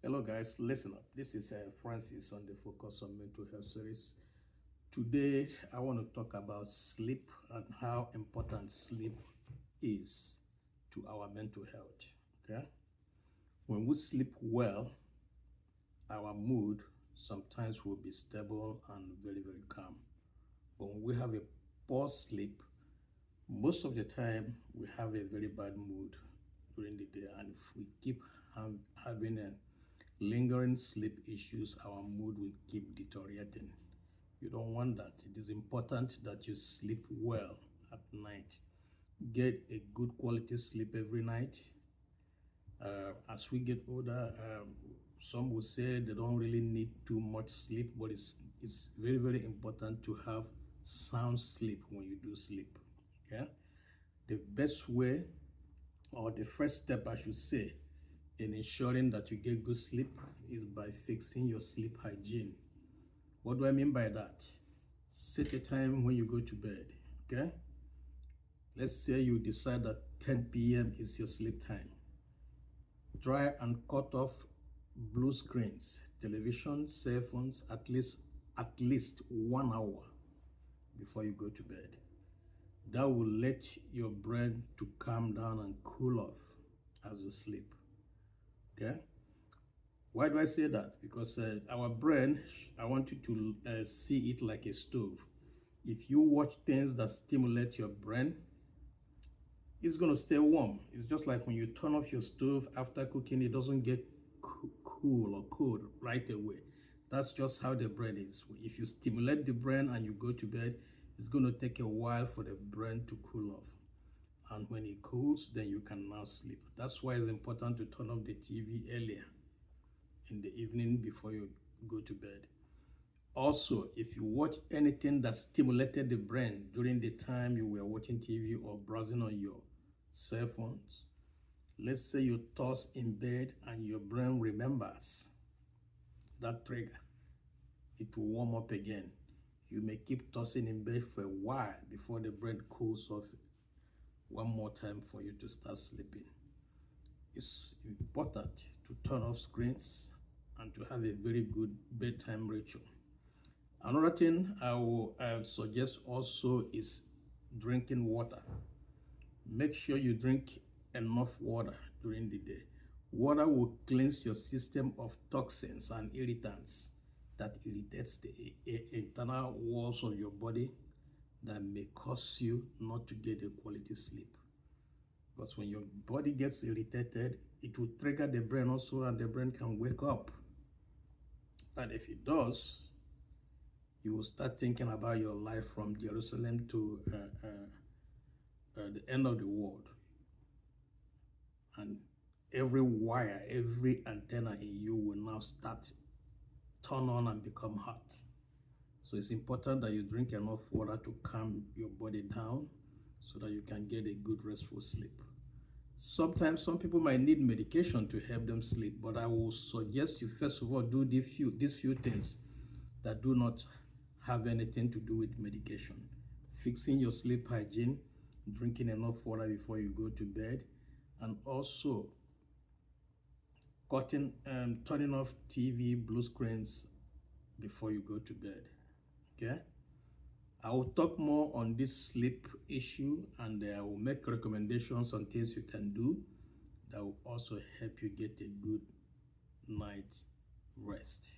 Hello, guys. Listen up. This is Francis on the Focus on Mental Health series. Today, I want to talk about sleep and how important sleep is to our mental health. Okay, when we sleep well, our mood sometimes will be stable and very, very calm. But when we have a poor sleep, most of the time we have a very bad mood during the day, and if we keep having a lingering sleep issues, our mood will keep deteriorating. You don't want that. It is important that you sleep well at night. Get a good quality sleep every night. As we get older, some will say they don't really need too much sleep, but it's very, very important to have sound sleep when you do sleep. Okay? The best way, or the first step, I should say, in ensuring that you get good sleep is by fixing your sleep hygiene. What do I mean by that? Set a time when you go to bed, okay? Let's say you decide that 10 p.m. is your sleep time. Try and cut off blue screens, television, cell phones at least 1 hour before you go to bed. That will let your brain to calm down and cool off as you sleep. Okay? Why do I say that? Because our brain, I want you to see it like a stove. If you watch things that stimulate your brain, it's going to stay warm. It's just like when you turn off your stove after cooking, it doesn't get cool or cold right away. That's just how the brain is. If you stimulate the brain and you go to bed, it's going to take a while for the brain to cool off. And when it cools, then you can now sleep. That's why it's important to turn off the TV earlier in the evening before you go to bed. Also, if you watch anything that stimulated the brain during the time you were watching TV or browsing on your cell phones, let's say you toss in bed and your brain remembers that trigger, it will warm up again. You may keep tossing in bed for a while before the brain cools off one more time for you to start sleeping. It's important to turn off screens and to have a very good bedtime ritual. Another thing I will suggest also is drinking water. Make sure you drink enough water during the day. Water will cleanse your system of toxins and irritants that irritates the internal walls of your body that may cause you not to get a quality sleep. Because when your body gets irritated, it will trigger the brain also, and the brain can wake up. And if it does, you will start thinking about your life from Jerusalem to the end of the world. And every wire, every antenna in you will now start turn on and become hot. So it's important that you drink enough water to calm your body down so that you can get a good restful sleep. Sometimes some people might need medication to help them sleep, but I will suggest you first of all do these few things that do not have anything to do with medication. Fixing your sleep hygiene, drinking enough water before you go to bed, and also turning off TV, blue screens before you go to bed. Okay? I will talk more on this sleep issue, and I will make recommendations on things you can do that will also help you get a good night's rest.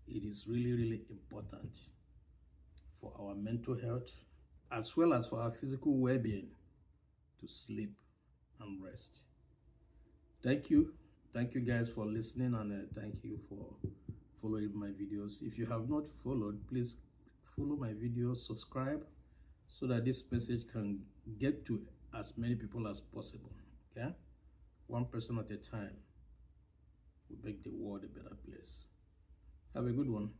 It is really, really important for our mental health as well as for our physical well-being to sleep and rest. Thank you. Thank you guys for listening, and thank you for following my videos. If you have not followed, please follow my videos, subscribe, so that this message can get to as many people as possible. Okay? One person at a time will make the world a better place. Have a good one.